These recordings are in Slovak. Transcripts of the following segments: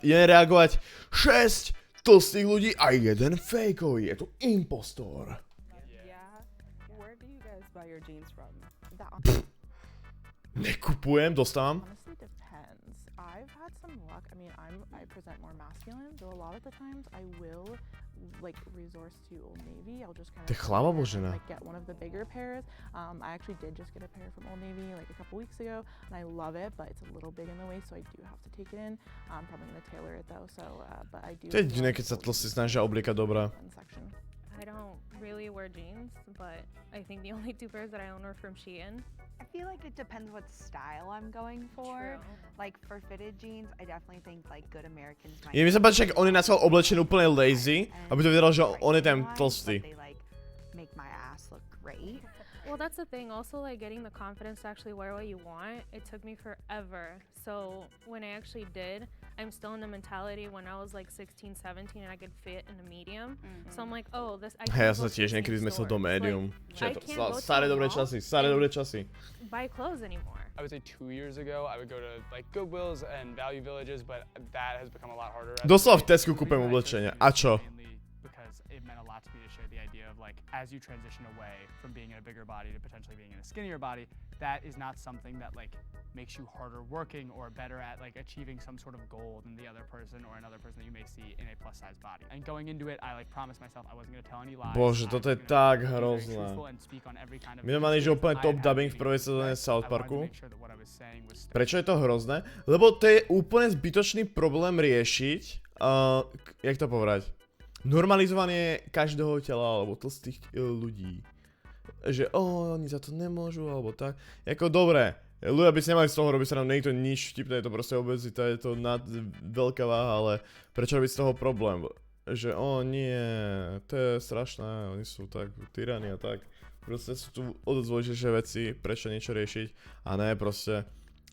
Je reagovať 6 tlstých ľudí a jeden fejkový. Je tu impostor. Where do you guys buy your jeans from? Nekupujem, dostávam. Honestly depends. I've had some luck. I mean, I present more masculine, so a lot of the times I will like resource to Old Navy. I'll just kind Ty chlava božena. like get one of the bigger pairs. I actually did just get a pair from Old Navy like a couple weeks ago, and I love it, but it's a little big in the waist, so I do have to take it in. I'm probably gonna tailor it though, so but I do. To je jediné, keď sa tlstí snažia obliekať dobrá. I don't really wear jeans, but I think the only 2 pairs that I own are from Shein. I feel like it depends what style I'm going for. True. Like for fitted jeans, I definitely think like good Americans might. Je mi sa páči, že on je na schvál oblečený úplne lazy, aby to vyzeralo, že on je ten tlstý. They like make my ass look great. Well, that's the thing. Also, like getting the confidence to actually wear what you want, it took me forever. So when I actually did, I'm still in the mentality when I was like 16, 17 and I could fit in a medium. So I'm like, oh, this I Hej, ja som sa tiež niekedy zmyslel do médium. Staré dobré časy. Buy clothes anymore. I would say 2 years ago, I would go to like Goodwills and Value Villages, but that has become a lot harder. Doslova v Tesku kúpem oblečenie. A čo? Because it meant a lot to me to share the idea of like, as you transition away from being in a bigger body to potentially being in a skinnier body, that is not something that like makes you harder working or better at like achieving some sort of goal than the other person or another person that you may see in a plus size body. And going into it, I like promised myself I wasn't going to tell any lies. Bože, toto je tak hrozné. My sme mali, že úplne top dubbing v prvej sezóne South Parku. Prečo je to hrozné? Lebo to je úplne zbytočný problém riešiť. Jak to povedať? Normalizovanie každého tela alebo tlstých ľudí. Že oni za to nemôžu alebo tak. Jako dobré. Ľudia by si nemali z toho robiť sa nám niekto nič vtipné, je to proste obezita, je to veľká váha, ale prečo robiť z toho problém? Že nie, to je strašné, oni sú tak tyrani a tak. Proste sú tu oddôležitejšie veci, prečo niečo riešiť a ne proste,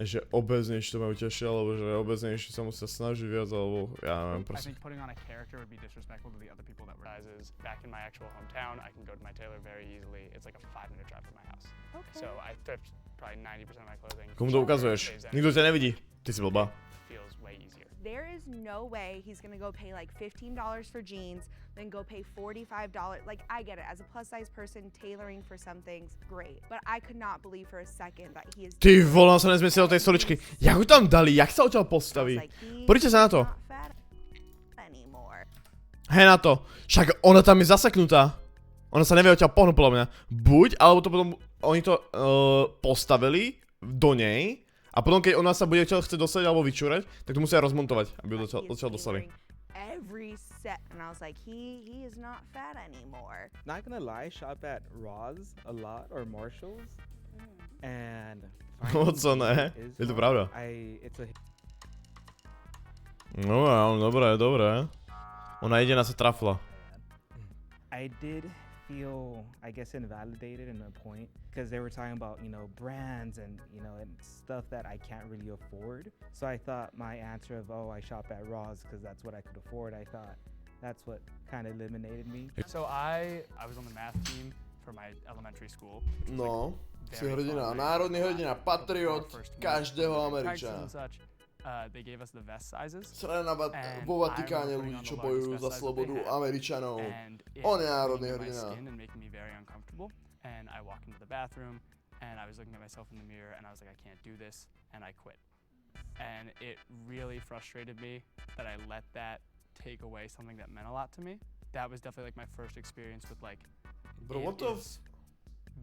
že obeznejší to majú ťažšie, alebo že obeznejší sa musia snažiť viac, alebo ja neviem proste. I think putting on a character would be disrespectful to the other people that were sizes. Back in my actual hometown, I can go to my tailor very easily. It's like a 5-minute drive from my house. Okay. So I thrift probably 90% of my clothing. Komu to ukazuješ? Nikto ťa nevidí. Ty si blbá. Feels way easier. There is no way he's gonna go pay like $15 for jeans, then go pay $45. Like I get it, as a plus size person, tailoring for some things, great. But I could not believe for a second that he is. Ty volám sa nezmyslel tej stoličky. Jak ho tam dali? Jak sa odtiaľ postaví? Poďte sa na to. Hej na to. Však ona tam je zaseknutá. Ona sa nevie odtiaľ pohnúť podľa mňa. Buď, alebo to potom oni to postavili do nej. A potom, keď ona sa bude chcieť dostať alebo vyčúrať, tak to musia rozmontovať, aby ho odtiaľ dostali. Every set, and I was like, he is not fat anymore. Not gonna lie, shop at Ross a lot or Marshalls, and No co ne? Je to pravda. No, dobré. Ona jediná sa trafla. I did feel, I guess, invalidated in a point because they were talking about, you know, brands and, you know, and stuff that I can't really afford. So I thought my answer of, I shop at Ross because that's what I could afford, I thought that's what kind of eliminated me. So I was on the math team for my elementary school. No, si hrdina, národný hrdina, patriot každého Američana. They gave us the vest sizes. Srena vo Vatikáne ľudí, čo bojujú za slobodu Američanov. On je národný hrdina. And I walked into the bathroom and I was looking at myself in the mirror and I was like, I can't do this, and I quit. And it really frustrated me that I let that take away something that meant a lot to me. That was definitely like my first experience with like, bro, what the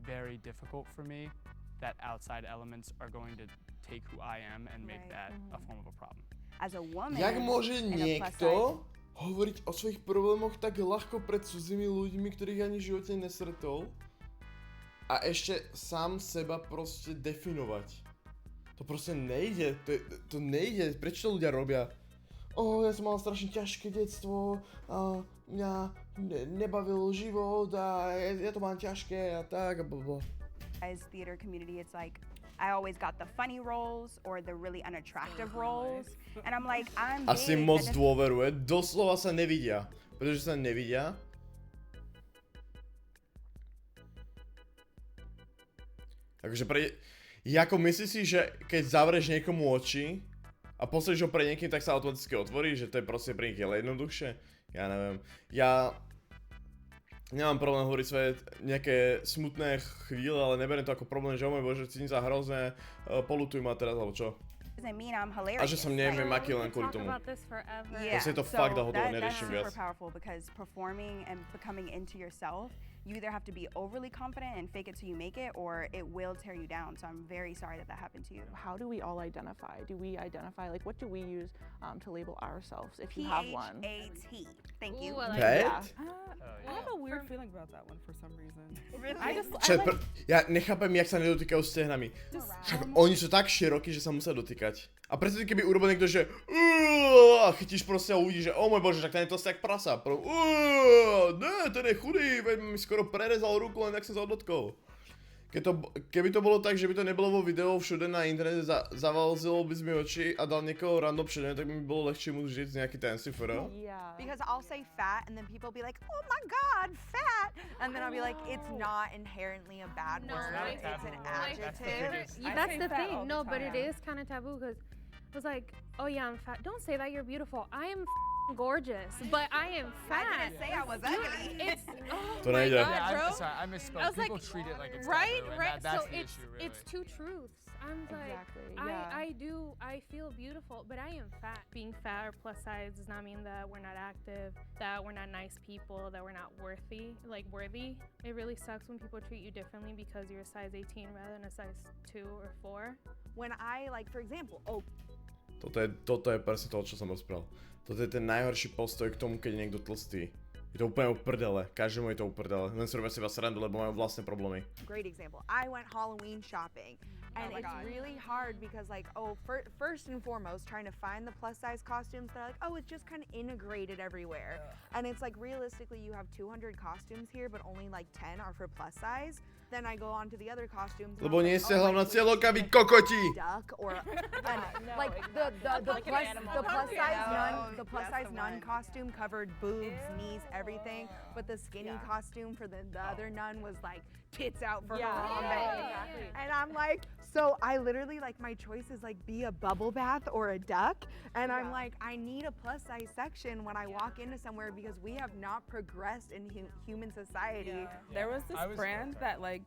very difficult for me that outside elements are going to take who I am and make that a form of a problem. As a woman, jak môže niekto hovoriť o svojich problémoch tak ľahko pred cudzými ľuďmi, ktorých ani v živote nesretol, a ešte sám seba proste definovať? To proste nejde, to nejde. Prečo to ľudia robia? Ja som mal strašne ťažké detstvo a mňa nebavil život a ja to mám ťažké a tak a blablabla. As theater community, it's like I always got the funny roles or the really unattractive roles, and I'm like, I'm big. Asi moc dôveruje, doslova sa nevidia, pretože sa nevidia. Takže ako myslíš si, že keď zavrieš niekomu oči a postavíš ho pre niekým, tak sa automaticky otvorí, že to je proste pre nich jednoduchšie. Ja neviem. Ja nemám problém hovoriť svoje nejaké smutné chvíle, ale neberiem to ako problém, že o môj bože, cítim sa hrozné, polutuj ma teraz, alebo čo. Doesn't mean I'm hilarious. A že som neviem aký len kvôli tomu. Proste to fakt dlhodobo neriešim viac. That's super powerful because performing and becoming into yourself, you either have to be overly confident and fake it till you make it, or it will tear you down. So I'm very sorry that that happened to you. How do we all identify? Do we identify, like, what do we use to label ourselves if you have one? P-H-A-T. Thank you. Ooh, I like Pet? that. I have a weird feeling about that one for some reason. Really? Ja nechápem, jak sa nedotýkajú stehnami. Však oni sú tak širokí, že sa musia dotýkať. A predtým, keby urobil niekto, že a chytíš proste a uvidíš, že o môj bože, tak ten je to jak prasa. Ne, ten je chudý, veď mi skoro prerezal ruku, len tak som sa dotkol. Keby to bolo tak, že by to nebolo vo videu všude na internete, zavalzilo by mi oči a dal niekoho random všude, tak by mi bolo ľahšie mu žiť nejaký ten cifra. Yeah. Because I'll say fat and then people be like, oh my god, fat! And then I'll be like, it's not inherently a bad No, word, like, it's an like, adjective. That's the say fat thing. all the No, but it time. is kind of taboo because it was like, oh yeah, I'm fat. Don't say that, you're beautiful. I am gorgeous, but I am fat. I didn't say I was ugly. It's oh To my nejde. god, Yeah, bro. I'm sorry, I misspoke. I was People like, treat it like it's right, taboo, and right. that's So the issue, really. it's two truths. I'm Exactly, like, yeah. I feel beautiful, but I am fat. Being fat or plus size does not mean that we're not active, that we're not nice people, that we're not worthy. It really sucks when people treat you differently because you're a size 18 rather than a size 2 or 4. When I, like, for example, Toto je presne to, čo som rozprával. Toto je ten najhorší postoj k tomu, keď je niekto tlstý. Je to úplne uprdele, každému je to uprdele. Len si robia si vás srandu, lebo majú vlastné problémy. great example. I went Halloween shopping, and it's really hard because, like, first and foremost, trying to find the plus size costumes, they're like, oh, it's just kind of integrated everywhere. And it's like, realistically, you have 200 costumes here, but only like 10 are for plus size. Then I go on to the other costumes. and Lebo I'm nie like, ste oh, hlavná like, cieľovka, vy like kokoti! duck or No, like exactly. the plus size nun, Yes, the plus size nun costume covered boobs, knees, everything, but the skinny Yeah. costume for the other nun was like tits out for Yeah. her mom. Yeah, exactly. And I'm like, so I literally, like, my choice is like be a bubble bath or a duck, and I'm like, I need a plus size section when I walk into somewhere because we have not progressed in human society. There was this I was- brand sorry. that like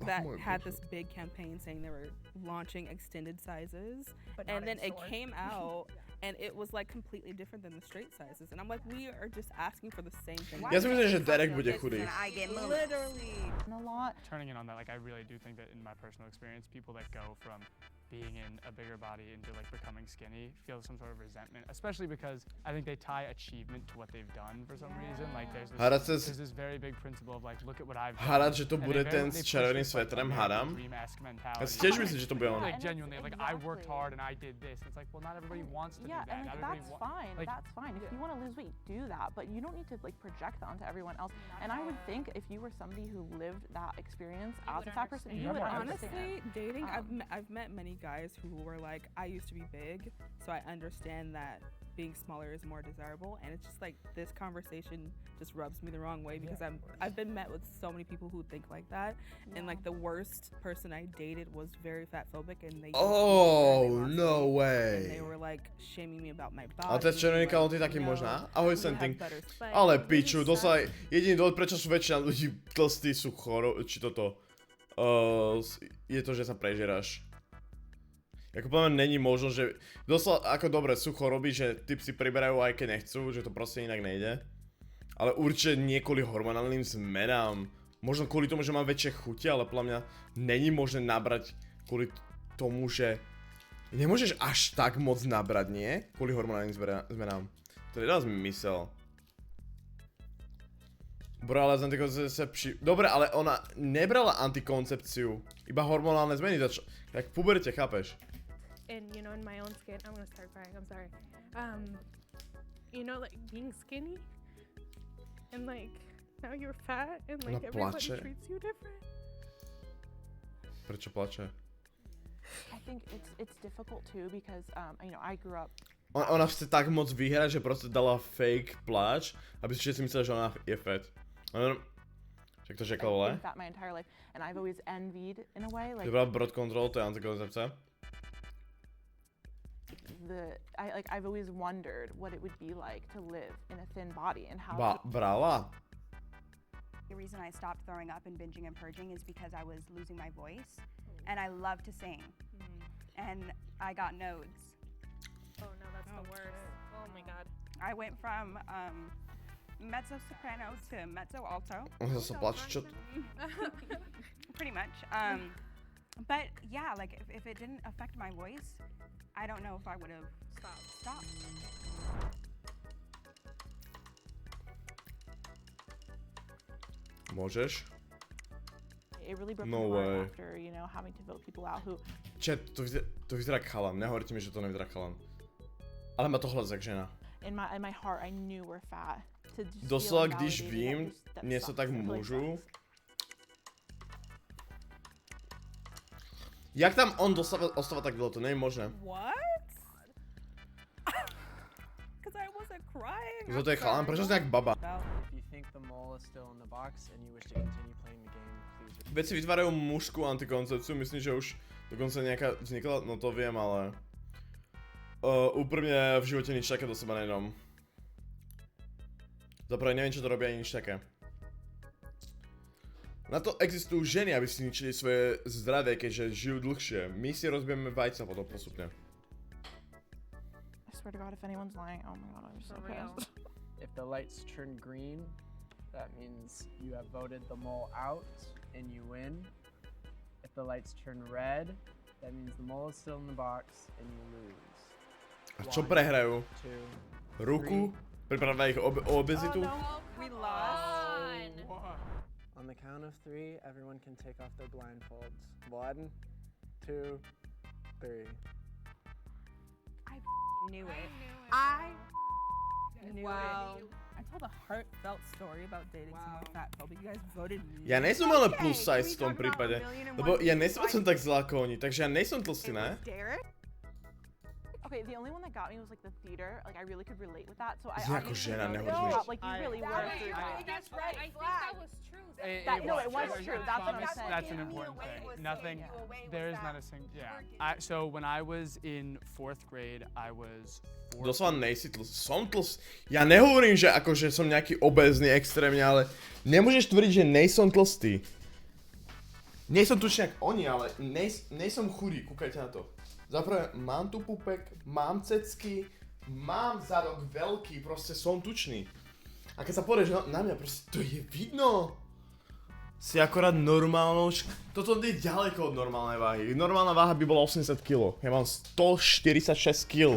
that my had goodness. this big campaign saying they were launching extended sizes, But and not then in it stores. came out and it was like completely different than the straight sizes, and I'm like, we are just asking for the same thing. Ja si myslím, že Derek bude chudý. And I get moved. Literally. A lot. Turning in on that, like, I really do think that in my personal experience, people that go from being in a bigger body into like becoming skinny feel some sort of resentment, especially because I think they tie achievement to what they've done for some reason. Like Hádať there's sa this very big principle of like, look at what I've done. Hádať, že to And bude they ten they s push červeným this, like, svetrem, American hádam. dream-esque Ja mentality. si tiež myslím, že to bude on. Like And it's genuinely, like I worked exactly- hard and I did this. It's like, well, not everybody wants to Yeah, do that. and Not like everybody that's wa- fine. like, That's fine. If you want to lose weight, do that. But you don't need to like project that onto everyone else. And I would think if you were somebody who lived that experience as a fat person, you would understand. Honestly, dating, Um, I've met many guys who were like, I used to be big, so I understand that being smaller is more desirable, and it's just like this conversation just rubs me the wrong way because I've been met with so many people who think like that, and like the worst person I dated was very fat phobic, and they Oh, and no they way. were like shaming me about my body. Ale ten červený like, kalot je taký no, možná. Ahoj, you have Senting. better But Ale it really piču, to sa sucks. jediný dôvod, prečo sú väčšina ľudí tlstí, sú či toto. Je to, že sa prežeráš. Ako poviem, není možno, že doslova, ako dobre, sú choroby, že typci priberajú aj keď nechcú, že to proste inak nejde. Ale určite nie kvôli hormonálnym zmenám. Možno kvôli tomu, že mám väčšie chute, ale podľa mňa není možné nabrať kvôli tomu, že nemôžeš až tak moc nabrať, nie? Kvôli hormonálnym zmenám. To nedá zmysel. Brala antikoncepciu. Dobre, ale ona nebrala antikoncepciu. Iba hormonálne zmeny. Jak v puberte, chápeš? And you know, in my own skin, I'm gonna start crying. I'm sorry. You know, like being skinny, and like now you're fat, and like Ona everybody plače. treats you different. Prečo plače? I think it's difficult too because you know I grew up. Ona chce tak moc vyhrať, že proste dala fake pláč, aby si všetci mysleli, že ona je fat. Však to čekal, vole? Been fat my entire life, and I've always envied in a way like Ty brala birth control, to je antikoncepcia? I've always wondered what it would be like to live in a thin body and how. Brala? The reason I stopped throwing up and binging and purging is because I was losing my voice, and I love to sing, and I got nodes. Oh no, that's the worst. Oh my god. I went from mezzo soprano to mezzo alto. Zase plač, čo? Pretty much. But yeah, like if it didn't affect my voice, I don't know if I would have stopped. Môžeš? It really broke No my way. heart after, you know, having to vote people out who. Chat, to vyzerá chalan, nehovorte mi, že to nevyzerá chalan. Ale má to hlas jak žena. In my heart, I knew we're fat. To just feel Doslova, když invalidated, vím, that něco sucks. tak It really můžu. sucks. Jak tam on ostáva tak dlho, to nie je možné. What? Because I wasn't crying. Za to je chalan, prečo si nejak baba? If you think the mole is still in the box and you wish to continue playing the game, please. Veci vytvárajú mužskú antikoncepciu, myslím, že už dokonca nejaká vznikla, no to viem, ale... úprimne v živote nič také do seba nedám. Zaprvé neviem, čo to robí ani nič také. Na to existujú ženy, aby si ničili svoje zdravie, keďže žijú dlhšie. My si rozbijeme vajca potom postupne. I swear to God, if anyone's lying, oh my God, I'm so pissed. If the lights turn green, that means you have voted the mole out and you win. If the lights turn red, that means the mole is still in the box and you lose. A čo prehrajú? 2, Ruku? Pripravia ich o obezitu? We lost. On the count of 3, everyone can take off their blindfolds. 1, 2, 3. I knew it. Wow. I told a heartfelt story about dating someone fat phobic. You guys voted me. Ja nejsem ale plus size v tom prípade. Lebo ja nejsem tak zlá ako oni, takže ja nejsem tlstý, ne? Okay, the only one that got me was like the theater. Like I really could relate with that. So I Ako žena, nehoď mi. like you really were through that. That's right. I think that was true. No, it was true. That's what I'm saying. That's an important thing. Nothing. There is not a single. Yeah. So when I was in 4th grade, I was. Doslova nejsi tlstý. Som tlstý. Ja nehovorím, že akože som nejaký obézny extrémne, ale nemôžeš tvrdiť, že nejsom tlstý. Nie som tučný jak oni, ale nejsom chudý, kúkajte na to. Zaprvé, mám tu pupek, mám cecky, mám zadok veľký, proste som tučný. A keď sa povieš na mňa, proste to je vidno. Si akorát normálnou, toto je ďaleko od normálnej váhy. Normálna váha by bola 80 kg, ja mám 146 kg.